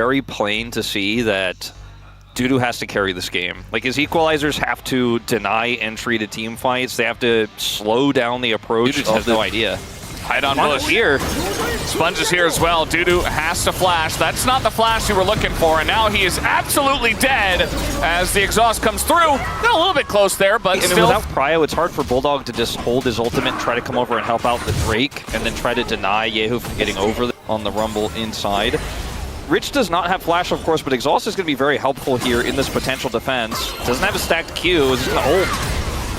Very plain to see that Dudu has to carry this game. Like, his equalizers have to deny entry to team fights. They have to slow down the approach. Dudu has no idea. Hide on Bush here. Sponge is here as well. Dudu has to flash. That's not the flash you were looking for, and now he is absolutely dead as the exhaust comes through. Got a little bit close there, but still. Without Prio, it's hard for Bulldog to just hold his ultimate and try to come over and help out the Drake, and then try to deny Yehu from getting over on the Rumble inside. Rich does not have flash, of course, but exhaust is going to be very helpful here in this potential defense. Doesn't have a stacked Q, is just going to ult.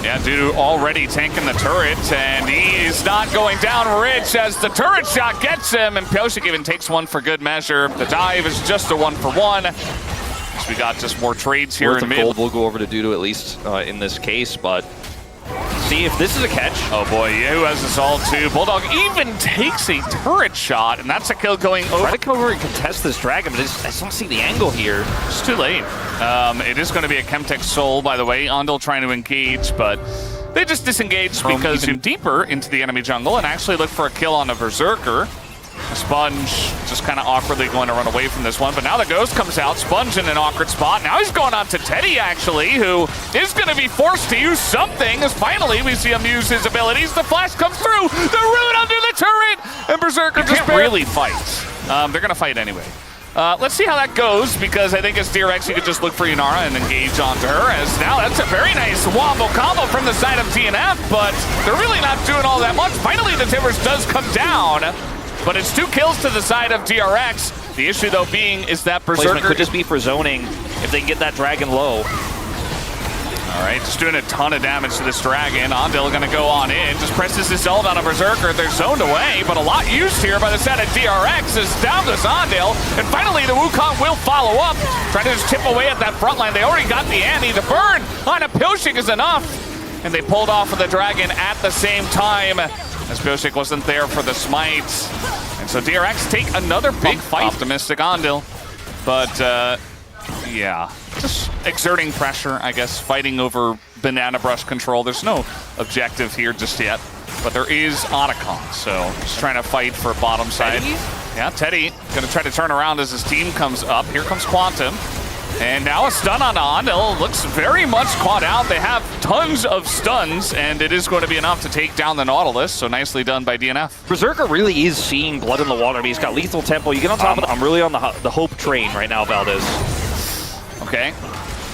Yeah, Dudu already tanking the turret, and he is not going down Rich as the turret shot gets him, and Pyosik even takes one for good measure. The dive is just a 1-for-1. So we got just more trades here in mid. Gold will go over to Dudu at least in this case, but see if this is a catch. Oh boy, Yehu has this all too. Bulldog even takes a turret shot, and that's a kill going over. Try to come over and contest this dragon, but I just don't see the angle here. It's too late. It is going to be a Chemtech Soul, by the way. Ondil trying to engage, but they just disengaged because you deeper into the enemy jungle and actually look for a kill on a Berserker. Sponge just kind of awkwardly going to run away from this one, but now the Ghost comes out. Sponge in an awkward spot. Now he's going on to Teddy, actually, who is going to be forced to use something, as finally we see him use his abilities. The flash comes through, the root under the turret, and Berserker just really fights. They're going to fight anyway. Let's see how that goes, because I think as DRX, you could just look for Yunara and engage onto her, as now that's a very nice wombo combo from the side of DNF, but they're really not doing all that much. Finally, the Timbers does come down, but it's 2 kills to the side of DRX. The issue, though, being is that Berserker placement could just be for zoning if they can get that dragon low. All right, just doing a ton of damage to this dragon. Ondil going to go on in, just presses his ult on a Berserker. They're zoned away, but a lot used here by the side of DRX is down to Ondil. And finally, the Wukong will follow up, trying to just chip away at that front line. They already got the Annie. The burn on a Pyosik is enough. And they pulled off of the dragon at the same time, as Pyosik wasn't there for the smite. And so DRX take another big fight. Optimistic Ondil, but yeah, just exerting pressure, I guess, fighting over banana brush control. There's no objective here just yet, but there is Otacon, so just trying to fight for bottom side. Yeah, Teddy gonna try to turn around as his team comes up. Here comes Quantum. And now a stun on Ondil. Looks very much caught out. They have tons of stuns, and it is going to be enough to take down the Nautilus, so nicely done by DNF. Berserker really is seeing blood in the water. I mean, he's got lethal tempo. You get on top of it. I'm really on the hope train right now, Valdez. Okay.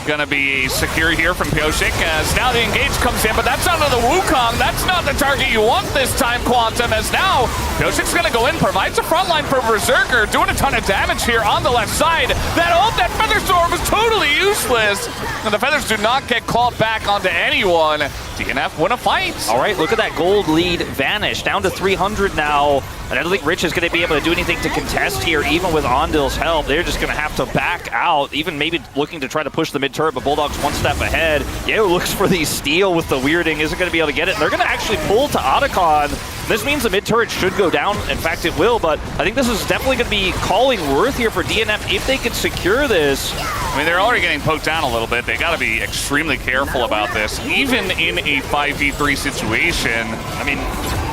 Gonna be secure here from Pyosik, as now the engage comes in, but that's onto the Wukong. That's not the target you want this time, Quantum, as now Pyosik's gonna go in, provides a front line for Berserker, doing a ton of damage here on the left side. That ult, that Feather Storm was totally useless, and the Feathers do not get called back onto anyone. DNF win a fight. All right, look at that gold lead vanish, down to 300 now. And I don't think Rich is going to be able to do anything to contest here, even with Ondil's help. They're just going to have to back out, even maybe looking to try to push the mid-turret, but Bulldog's one step ahead. Yehu looks for the steal with the weirding, isn't going to be able to get it. And they're going to actually pull to Otacon. This means the mid-turret should go down. In fact, it will, but I think this is definitely going to be calling worth here for DNF if they could secure this. I mean, they're already getting poked down a little bit. They got to be extremely careful about this, even in a 5v3 situation. I mean,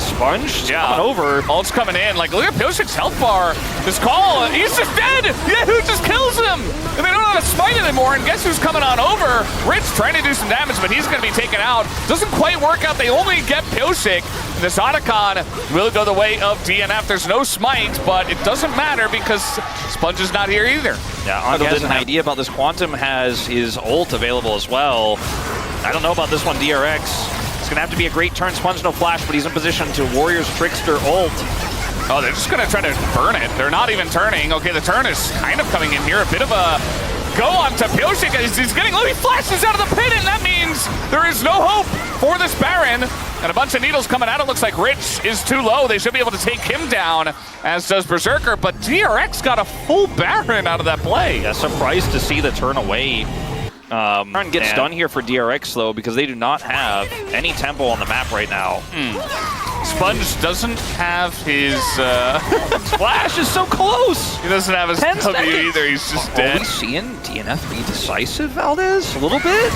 Sponge, yeah, over. Ult's coming in. Like, look at Pyosik's health bar. This call, he's just dead. Yeah, who just kills him? And they don't know how to smite anymore. And guess who's coming on over? Rich trying to do some damage, but he's going to be taken out. Doesn't quite work out. They only get Pyosik. This Otacon will go the way of DNF. There's no smite, but it doesn't matter because Sponge is not here either. Yeah, Ondil has an idea about this. Quantum has his ult available as well. I don't know about this one, DRX. It's going to have to be a great turn. Sponge no flash, but he's in position to Warrior's Trickster ult. Oh, they're just going to try to burn it. They're not even turning. Okay, the turn is kind of coming in here. A bit of a go on to Pyosik as he's getting low. He flashes out of the pit, and that means there is no hope for this Baron. And a bunch of needles coming out. It looks like Rich is too low. They should be able to take him down, as does Berserker. But DRX got a full Baron out of that play. Yeah, surprised to see the turn away. Turn gets done here for DRX, though, because they do not have any tempo on the map right now. Sponge doesn't have his... Splash is so close! He doesn't have his W either. He's just dead. Are we seeing DNF be decisive, Valdez? A little bit?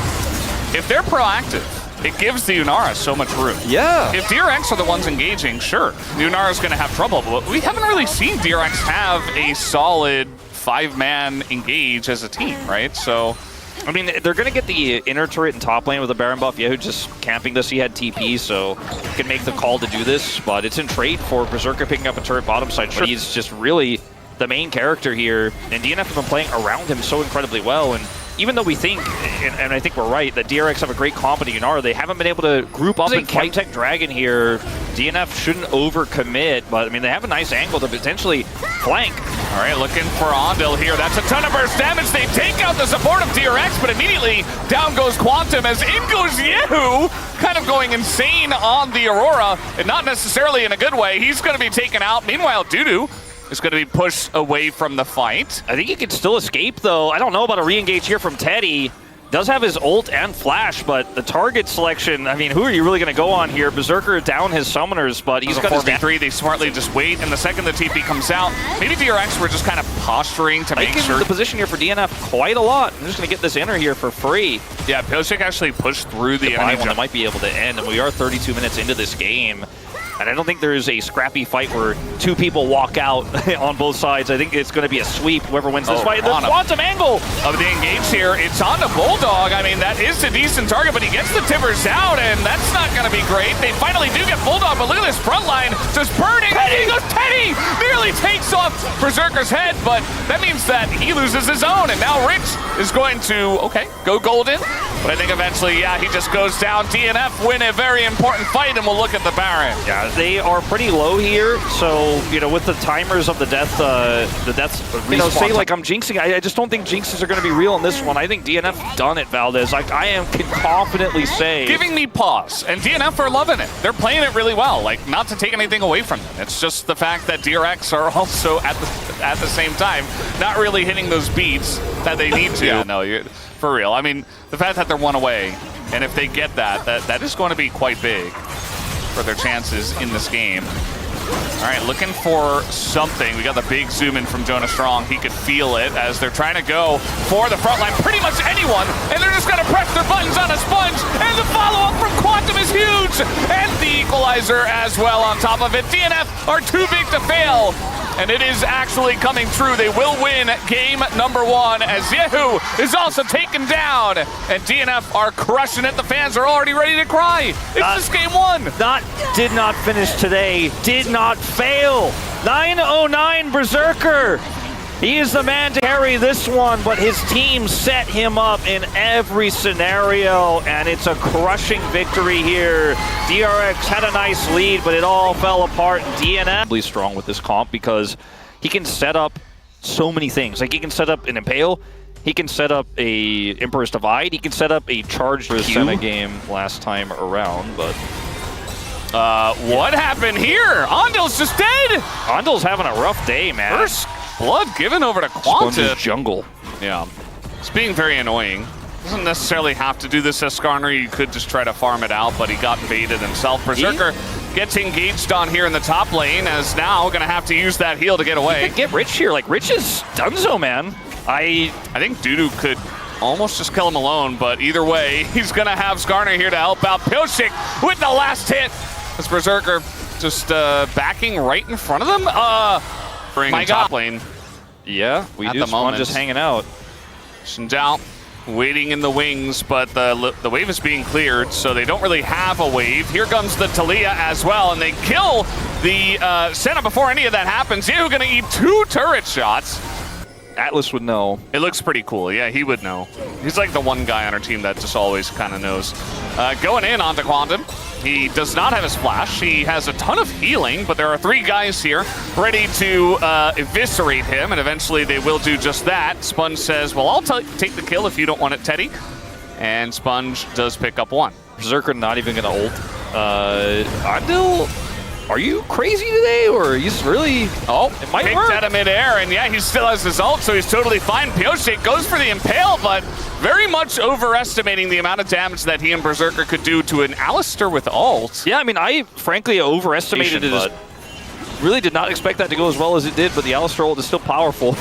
If they're proactive, it gives the Yunara so much room. Yeah. If DRX are the ones engaging, sure, Yunara's going to have trouble, but we haven't really seen DRX have a solid 5-man engage as a team, right? So, I mean, they're going to get the inner turret and top lane with the Baron buff. Yehu just camping this. He had TP, so can make the call to do this. But it's in trade for Berserker picking up a turret bottom side. Sure. He's just really the main character here. And DNF have been playing around him so incredibly well. And even though we think, and I think we're right, that DRX have a great comp in Yunara, they haven't been able to group up and fight Tech Dragon here. DNF shouldn't overcommit, but I mean, they have a nice angle to potentially flank. All right, looking for Ondil here. That's a ton of burst damage. They take out the support of DRX, but immediately down goes Quantum as in goes Yehu, kind of going insane on the Aurora, and not necessarily in a good way. He's going to be taken out. Meanwhile, Dudu is going to be pushed away from the fight. I think he can still escape, though. I don't know about a re-engage here from Teddy. Does have his ult and flash, but the target selection, I mean, who are you really going to go on here? Berserker down his summoners, but he's got his 4v3. They smartly just wait, and the second the TP comes out, maybe DRX were just kind of posturing to make sure. The position here for DNF quite a lot. I'm just going to get this inner here for free. Yeah, Pilsik actually pushed through the enemy one that might be able to end, and we are 32 minutes into this game. And I don't think there's a scrappy fight where two people walk out on both sides. I think it's going to be a sweep, whoever wins this fight. The Quantum angle of the engage here. It's on the Bulldog. I mean, that is a decent target, but he gets the timbers out, and that's not going to be great. They finally do get Bulldog, but look at this front line just burning. Teddy! He goes, Teddy! Nearly takes off Berserker's head, but that means that he loses his own, and now Rich is going to, go golden. But I think eventually, yeah, he just goes down. DNF win a very important fight, and we'll look at the Baron. Yeah, they are pretty low here, so, you know, with the timers of the deaths, you know, say like I'm jinxing, I just don't think jinxes are going to be real in this one. I think DNF done it, Valdez. Like, can confidently say. Giving me pause, and DNF are loving it. They're playing it really well, like, not to take anything away from them. It's just the fact that DRX are also, at the same time, not really hitting those beats that they need to. Yeah, no, for real. I mean, the fact that they're one away, and if they get that is going to be quite big for their chances in this game. All right, looking for something. We got the big zoom in from Jonah Strong. He could feel it as they're trying to go for the front line. Pretty much anyone, and they're just going to press their buttons on a sponge, and the follow-up from Quantum is huge, and the equalizer as well on top of it. DNF are too big to fail, and it is actually coming true. They will win game number 1 as Yehu is also taken down, and DNF are crushing it. The fans are already ready to cry. It's just game 1. Did not finish today. Did not fail. 909 Berserker. He is the man to carry this one, but his team set him up in every scenario, and it's a crushing victory here. DRX had a nice lead, but it all fell apart. DNF really strong with this comp because he can set up so many things. Like, he can set up an Impale, he can set up a Emperor's Divide, he can set up a charged Q. Game last time around, but what happened here? Ondil's just dead. Ondil's having a rough day, man. First blood given over to Quantum. Jungle. Yeah, it's being very annoying. Doesn't necessarily have to do this as Skarner. You could just try to farm it out, but he got baited himself. Berserker gets engaged on here in the top lane, as now going to have to use that heal to get away. Get Rich here. Like, Rich is donezo, man. I think Dudu could almost just kill him alone, but either way, he's going to have Skarner here to help out. Pilsik with the last hit. As Berserker just backing right in front of them. My top lane. Yeah, we do spawn just hanging out. Shinjao waiting in the wings, but the wave is being cleared, so they don't really have a wave. Here comes the Talia as well, and they kill the Senna before any of that happens. Yehu gonna eat 2 turret shots. Atlas would know. It looks pretty cool. Yeah, he would know. He's like the one guy on our team that just always kind of knows. Going in onto Quantum. He does not have his flash. He has a ton of healing, but there are 3 guys here ready to eviscerate him, and eventually they will do just that. Sponge says, well, I'll take the kill if you don't want it, Teddy. And Sponge does pick up 1. Berserker not even going to ult. Ondil, are you crazy today, or he's really... it might work. Out of midair, and yeah, he still has his ult, so he's totally fine. Pyosik goes for the Impale, but very much overestimating the amount of damage that he and Berserker could do to an Alistar with ult. Yeah, I mean, I frankly overestimated it. But really did not expect that to go as well as it did, but the Alistar ult is still powerful.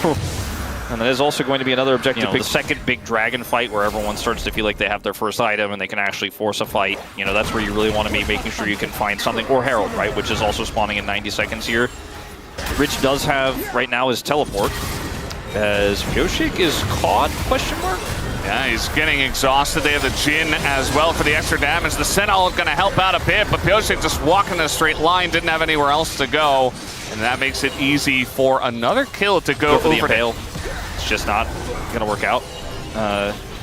And that is also going to be another objective. The second big dragon fight where everyone starts to feel like they have their first item and they can actually force a fight. You know, that's where you really want to be making sure you can find something. Or Herald, right, which is also spawning in 90 seconds here. Rich does have, right now, his teleport. As Pioshik is caught, question mark? Yeah, he's getting exhausted. They have the Jin as well for the extra damage. The Sentinel is going to help out a bit, but Pioshik just walking in a straight line, didn't have anywhere else to go. And that makes it easy for another kill to go for the Impale. It's just not going to work out.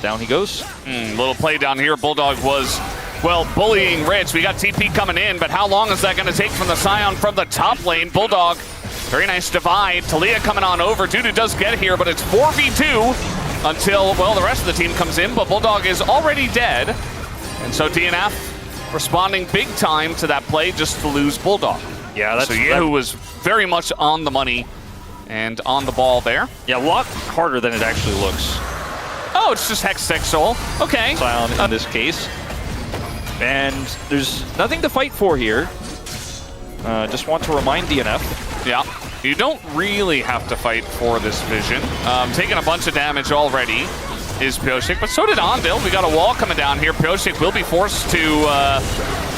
Down he goes. Little play down here. Bulldog was, well, bullying Rich. We got TP coming in, but how long is that going to take from the Scion from the top lane? Bulldog, very nice divide. Talia coming on over. Dudu does get here, but it's 4v2. Until, well, the rest of the team comes in, but Bulldog is already dead. And so DNF responding big time to that play just to lose Bulldog. Yeah, that's... So Yehu was very much on the money and on the ball there. Yeah, a lot harder than it actually looks. Oh, it's just Hextech Soul. Okay. Scion in this case. And there's nothing to fight for here. Just want to remind DNF. Yeah. You don't really have to fight for this vision. Taking a bunch of damage already is Pioshik, but so did Ondil. We got a wall coming down here. Pioshik will be forced to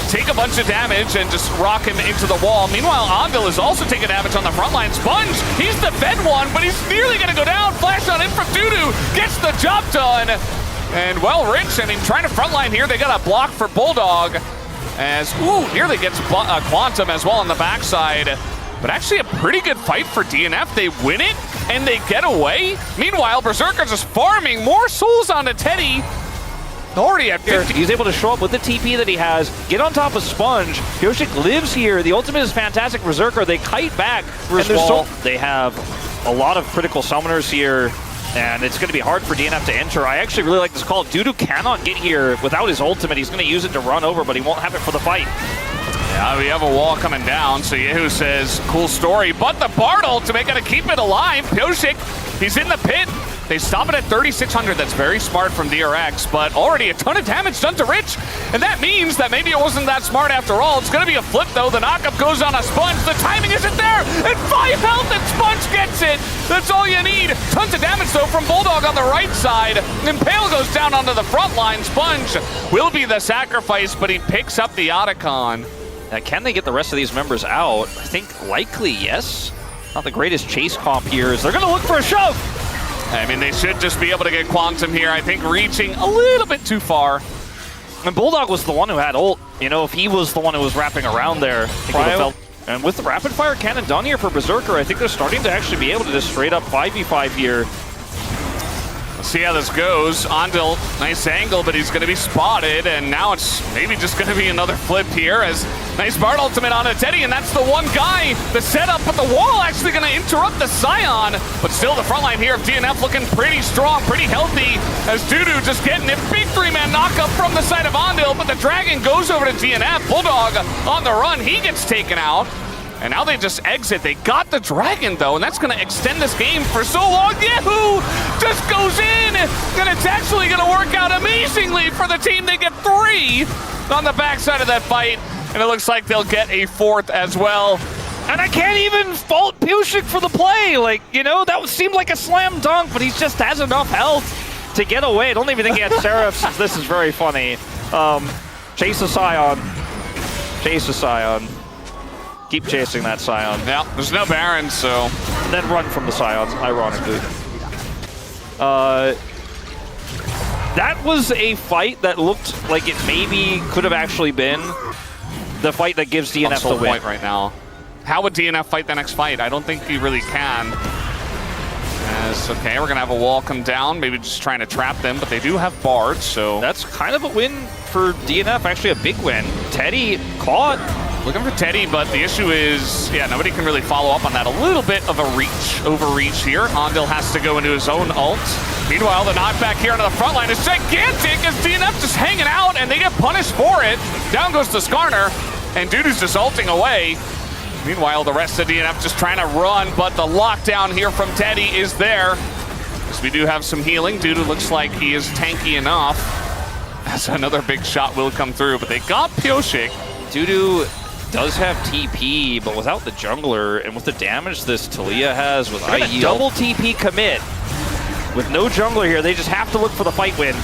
take a bunch of damage and just rock him into the wall. Meanwhile, Ondil is also taking damage on the front line. Sponge, he's the fed one, but he's nearly going to go down. Flash on in from Dudu, gets the job done. And, well, Rich, I mean, trying to frontline here. They got a block for Bulldog as, nearly gets Quantum as well on the backside. But actually a pretty good fight for DNF. They win it, and they get away. Meanwhile, Berserker just farming more souls onto Teddy. Already at 50. He's able to show up with the TP that he has, get on top of Sponge. Pioshik lives here. The ultimate is fantastic. Berserker, they kite back. They have a lot of critical summoners here, and it's going to be hard for DNF to enter. I actually really like this call. Dudu cannot get here without his ultimate. He's going to use it to run over, but he won't have it for the fight. Yeah, we have a wall coming down, so Yehu says, cool story, but the Bard ultimate gonna keep it alive. Pioshik, he's in the pit. They stop it at 3,600. That's very smart from DRX, but already a ton of damage done to Rich, and that means that maybe it wasn't that smart after all. It's gonna be a flip, though. The knockup goes on a Sponge. The timing isn't there, and 5 health, and Sponge gets it. That's all you need. Tons of damage, though, from Bulldog on the right side. Impale goes down onto the front line. Sponge will be the sacrifice, but he picks up the Otacon. Can they get the rest of these members out? I think likely yes. Not the greatest chase comp here. They're going to look for a shove. I mean, they should just be able to get Quantum here. I think reaching a little bit too far. And Bulldog was the one who had ult. You know, if he was the one who was wrapping around there, and with the rapid fire cannon done here for Berserker, I think they're starting to actually be able to just straight up 5v5 here. Let's see how this goes. Ondil, nice angle, but he's going to be spotted, and now it's maybe just going to be another flip here as nice Bard ultimate on a Teddy, and that's the one guy, the setup, but the wall actually going to interrupt the Scion, but still the front line here of DNF looking pretty strong, pretty healthy, as Dudu just getting a big 3-man knockup from the side of Ondil, but the Dragon goes over to DNF. Bulldog on the run, he gets taken out. And now they just exit. They got the Dragon, though, and that's going to extend this game for so long. Yehu just goes in, and it's actually going to work out amazingly for the team. They get 3 on the backside of that fight, and it looks like they'll get a 4th as well. And I can't even fault Pioshik for the play. Like, you know, that seemed like a slam dunk, but he just has enough health to get away. I don't even think he had Seraph, since this is very funny. Chase the Scion. Chase the Scion. Keep chasing that Scion. Yeah, there's no Baron, so... And then run from the Scions, ironically. That was a fight that looked like it maybe could have actually been the fight that gives DNF the win. Point right now. How would DNF fight the next fight? I don't think he really can. Okay, we're gonna have a wall come down, maybe just trying to trap them, but they do have Bards, so... That's kind of a win for DNF, actually a big win. Teddy caught. Looking for Teddy, but the issue is, yeah, nobody can really follow up on that. A little bit of a overreach here. Ondil has to go into his own ult. Meanwhile, the knockback here onto the front line is gigantic as DNF just hanging out, and they get punished for it. Down goes the Skarner, and Dudu's just ulting away. Meanwhile, the rest of DNF just trying to run, but the lockdown here from Teddy is there. So we do have some healing. Dudu looks like he is tanky enough, as another big shot will come through, but they got Pioshik. Dudu does have TP, but without the jungler and with the damage this Talia has with IE, double TP commit. With no jungler here, they just have to look for the fight win.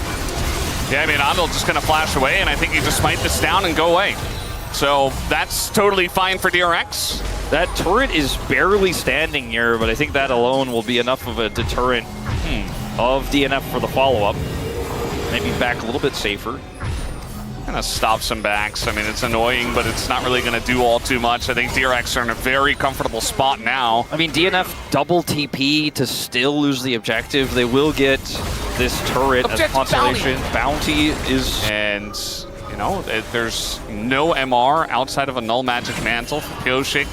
Yeah, I mean, Ondil just going to flash away, and I think he just smite this down and go away. So that's totally fine for DRX. That turret is barely standing here, but I think that alone will be enough of a deterrent of DNF for the follow-up. Maybe back a little bit safer. Gonna stop some backs. I mean, it's annoying, but it's not really gonna do all too much. I think DRX are in a very comfortable spot now. I mean, DNF double TP to still lose the objective. They will get this turret as consolation. Bounty is... And, you know, there's no MR outside of a Null Magic Mantle for Pioshik.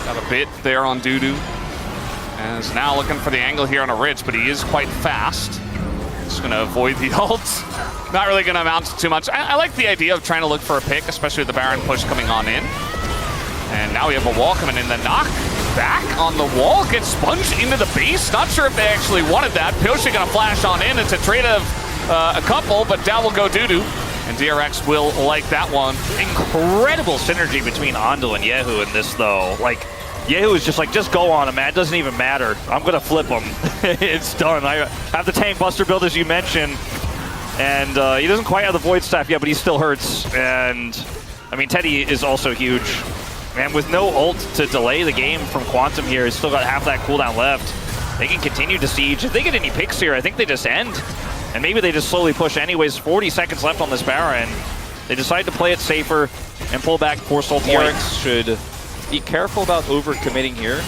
Got a bit there on Dudu. And is now looking for the angle here on a Rich, but he is quite fast. Just gonna avoid the ult. Not really gonna amount to too much. I like the idea of trying to look for a pick, especially with the Baron push coming on in. And now we have a wall coming in. The knock back on the wall gets sponged into the base. Not sure if they actually wanted that. Pioshik gonna flash on in. It's a trade of a couple, but down will go Dudu. And DRX will like that one. Incredible synergy between Andal and Yehu in this, though. Like, Yehu is just like, just go on him, man. It doesn't even matter. I'm going to flip him. It's done. I have the Tank Buster build, as you mentioned. And he doesn't quite have the Void Staff yet, but he still hurts. And, I mean, Teddy is also huge. And with no ult to delay the game from Quantum here, he's still got half that cooldown left. They can continue to siege. If they get any picks here, I think they just end. And maybe they just slowly push anyways. 40 seconds left on this Baron. They decide to play it safer and pull back for Soul DRX should be careful about overcommitting here.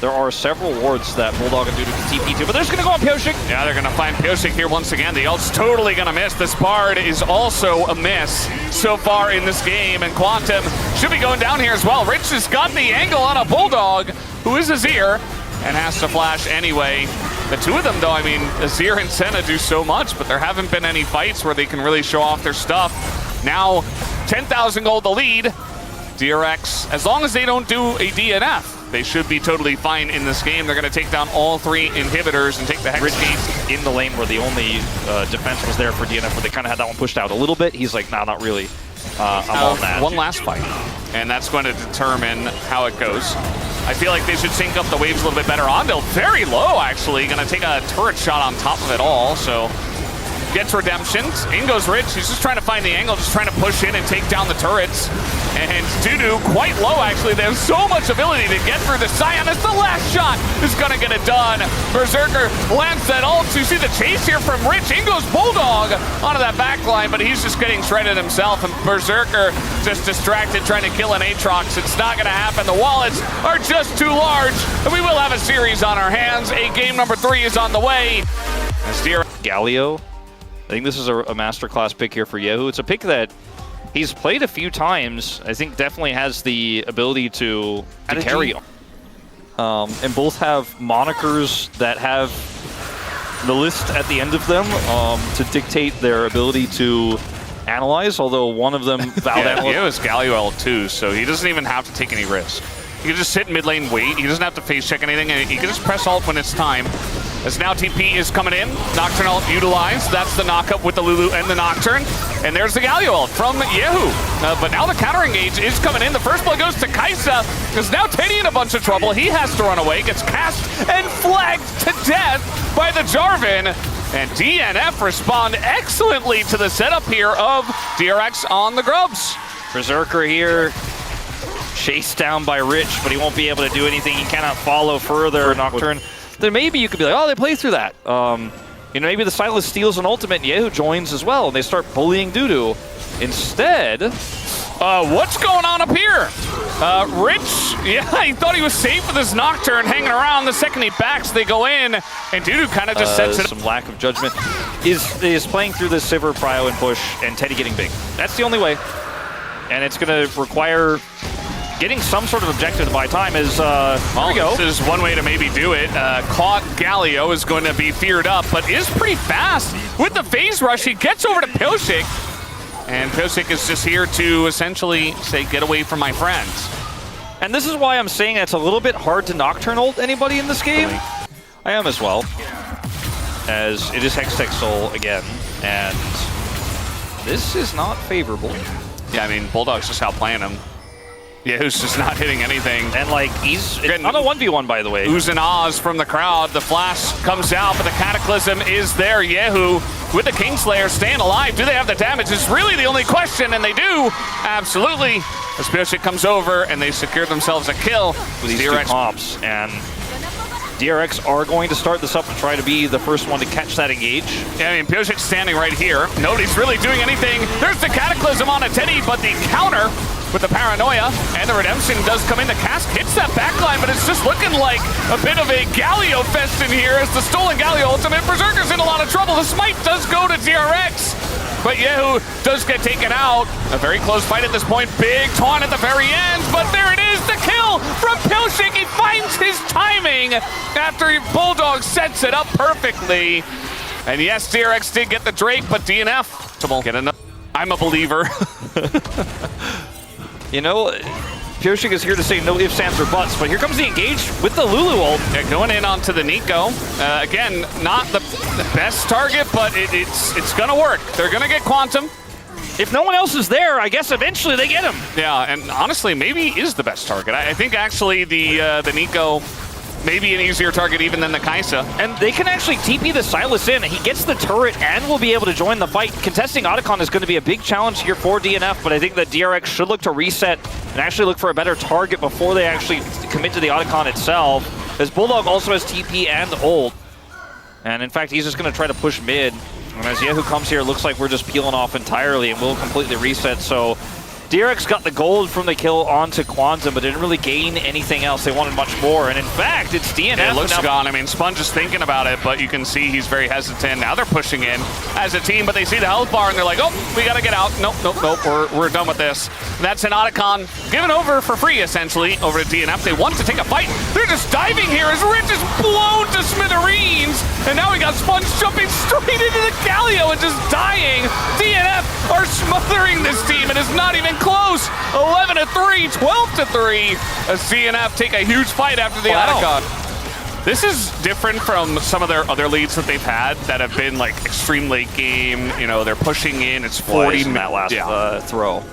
There are several wards that Bulldog and Dudu can TP to, but they're just going to go on Pioshik. Yeah, they're going to find Pioshik here once again. The ult's totally going to miss. This Bard is also a miss so far in this game, and Quantum should be going down here as well. Rich has got the angle on a Bulldog, who is Azir, and has to flash anyway. The two of them, though, I mean, Azir and Senna do so much, but there haven't been any fights where they can really show off their stuff. Now, 10,000 gold the lead. DRX, as long as they don't do a DNF, they should be totally fine in this game. They're going to take down all three inhibitors and take the Hex Gate. In the lane where the only defense was there for DNF, where they kind of had that one pushed out a little bit. He's like, nah, not really. I'm on that. One last fight, and that's going to determine how it goes. I feel like they should sync up the waves a little bit better. Andal very low, actually. Going to take a turret shot on top of it all, so gets redemption. In goes Rich. He's just trying to find the angle, just trying to push in and take down the turrets. And Dudu quite low, actually. They have so much ability to get through the Scion. It's the last shot is going to get it done. Berserker lands that ult. You see the chase here from Rich. In goes Bulldog onto that backline, but he's just getting shredded himself. And Berserker just distracted trying to kill an Aatrox. It's not going to happen. The wallets are just too large. And we will have a series on our hands. Game number 3 is on the way. Galio. I think this is a masterclass pick here for Yehu. It's a pick that he's played a few times. I think definitely has the ability to carry him. And both have monikers that have the list at the end of them to dictate their ability to analyze, although one of them vowed He has Galio L2, so he doesn't even have to take any risk. He can just sit mid lane, wait. He doesn't have to face check anything, and he can just press ult when it's time. As now TP is coming in, Nocturne ult utilized. That's the knockup with the Lulu and the Nocturne. And there's the Galio ult from Yehu. But now the counter engage is coming in. The first blood goes to Kaisa, because now Teddy in a bunch of trouble. He has to run away, gets cast and flagged to death by the Jarvan. And DNF respond excellently to the setup here of DRX on the Grubs. Berserker here, chased down by Rich, but he won't be able to do anything. He cannot follow further. Nocturne. Then maybe you could be like, oh, they play through that. You know, maybe the Silas steals an ultimate and Yehu joins as well, and they start bullying Dudu. Instead, what's going on up here? Rich, yeah, he thought he was safe with his Nocturne hanging around. The second he backs, they go in, and Dudu kind of just sets it. Some lack of judgment is playing through this Sivir, Prio, and push, and Teddy getting big. That's the only way. And it's going to require getting some sort of objective to buy time. Is here we go. This is one way to maybe do it. Caught Galio is going to be feared up, but is pretty fast with the phase rush. He gets over to Pioshik, and Pioshik is just here to essentially say, get away from my friends. And this is why I'm saying it's a little bit hard to Nocturne ult anybody in this game. I am as well, as it is Hextech Soul again, and this is not favorable. Yeah, I mean, Bulldog's just outplaying him. Yeah, who's just not hitting anything. And like, he's on a 1v1, by the way. Oohs and ahs from the crowd. The flash comes out, but the Cataclysm is there. Yehu with the Kingslayer staying alive. Do they have the damage? Is really the only question, and they do. Absolutely. As Piosic comes over, and they secure themselves a kill. With these DRX comps, and DRX are going to start this up and try to be the first one to catch that engage. Yeah, I mean, Piosic's standing right here. Nobody's really doing anything. There's the Cataclysm on a Teddy, but the counter with the Paranoia, and the Redemption does come in. The Cask hits that backline, but it's just looking like a bit of a Galio fest in here as the stolen Galio ultimate. Berserker's in a lot of trouble. The smite does go to DRX, but Yehu does get taken out. A very close fight at this point. Big taunt at the very end, but there it is, the kill from Piosic. He finds his timing after Bulldog sets it up perfectly. And yes, DRX did get the Drake, but DNF get another. I'm a believer. You know, Piosic is here to say no ifs, ands, or buts, but here comes the engage with the Lulu ult. Yeah, going in onto the Nico. Again, not the best target, but it's going to work. They're going to get Quantum. If no one else is there, I guess eventually they get him. Yeah, and honestly, maybe he is the best target. I think actually the Nico maybe an easier target even than the Kaisa. And they can actually TP the Sylas in. He gets the turret and will be able to join the fight. Contesting Otacon is going to be a big challenge here for DNF, but I think that DRX should look to reset and actually look for a better target before they actually commit to the Otacon itself. As Bulldog also has TP and ult. And in fact, he's just going to try to push mid. And as Yehu comes here, it looks like we're just peeling off entirely and will completely reset. So DRX got the gold from the kill onto Quantum, but didn't really gain anything else. They wanted much more, and in fact, it's DNF. It looks gone. I mean, Sponge is thinking about it, but you can see he's very hesitant. Now they're pushing in as a team, but they see the health bar, and they're like, oh, we got to get out. Nope, nope, nope, we're done with this. And that's an Otacon given over for free, essentially, over to DNF. They want to take a fight. They're just diving here as Rich is blown to smithereens, and now we got Sponge jumping straight into the Galio and just dying. DNF are smothering this team, and it's not even close. 11-3, 12-3 as DNF take a huge fight after the Otacon. This is different from some of their other leads that they've had that have been like extreme late game. You know, they're pushing in. It's 40 in that last throw.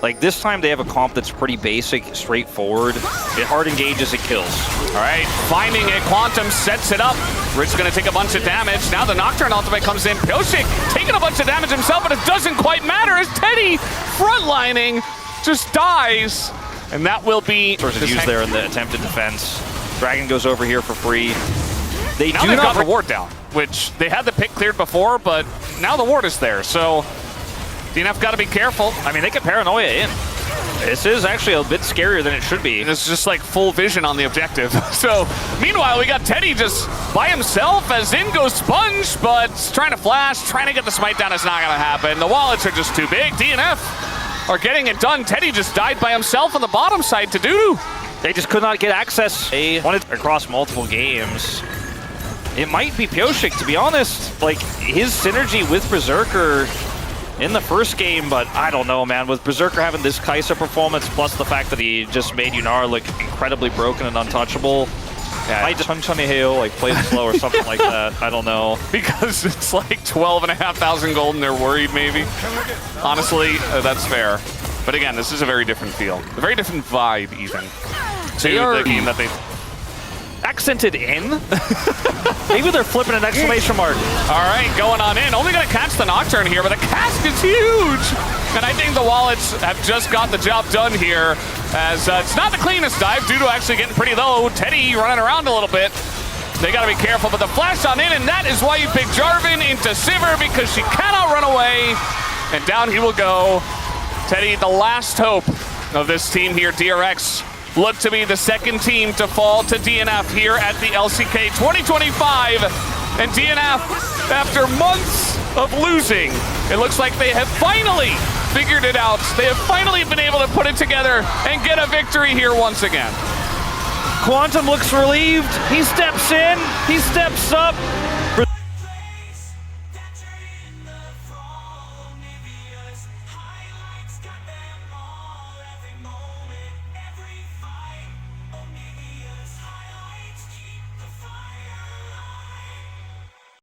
Like this time they have a comp that's pretty basic, straightforward. It hard engages, it kills. All right, finding it. Quantum sets it up. Rich gonna take a bunch of damage. Now the Nocturne ultimate comes in. Piosic taking a bunch of damage himself, but it doesn't quite matter as Teddy frontlining just dies. And that will be sources used there in the attempted defense. Dragon goes over here for free. They've got the ward down, which they had the pick cleared before, but now the ward is there. So DNF got to be careful. I mean, they can Paranoia in. This is actually a bit scarier than it should be. It's just like full vision on the objective. So, meanwhile, we got Teddy just by himself as in goes Sponge, but trying to flash, trying to get the smite down is not going to happen. The wallets are just too big. DNF are getting it done. Teddy just died by himself on the bottom side to doo-doo. They just could not get access. They wanted across multiple games. It might be Piosic, to be honest. Like, his synergy with Berserker in the first game, but I don't know, man. With Berserker having this Kaisa performance, plus the fact that he just made Yunar look incredibly broken and untouchable, yeah, I just punch on the hill, like play it slow or something like that. I don't know. Because it's like 12,500 gold and they're worried, maybe. Honestly, that's fair. But again, this is a very different feel, a very different vibe, even to the game that they accented in. Maybe they're flipping an exclamation mark. All right, going on in. Only going to catch the Nocturne here, but the Cask is huge. And I think the Wallets have just got the job done here, as it's not the cleanest dive due to actually getting pretty low. Teddy running around a little bit. They got to be careful, but the flash on in, and that is why you pick Jarvan into Sivir, because she cannot run away. And down he will go. Teddy, the last hope of this team here, DRX, look to be the second team to fall to DNF here at the LCK 2025. And DNF, after months of losing, it looks like they have finally figured it out. They have finally been able to put it together and get a victory here once again. Quantum looks relieved. He steps in. He steps up.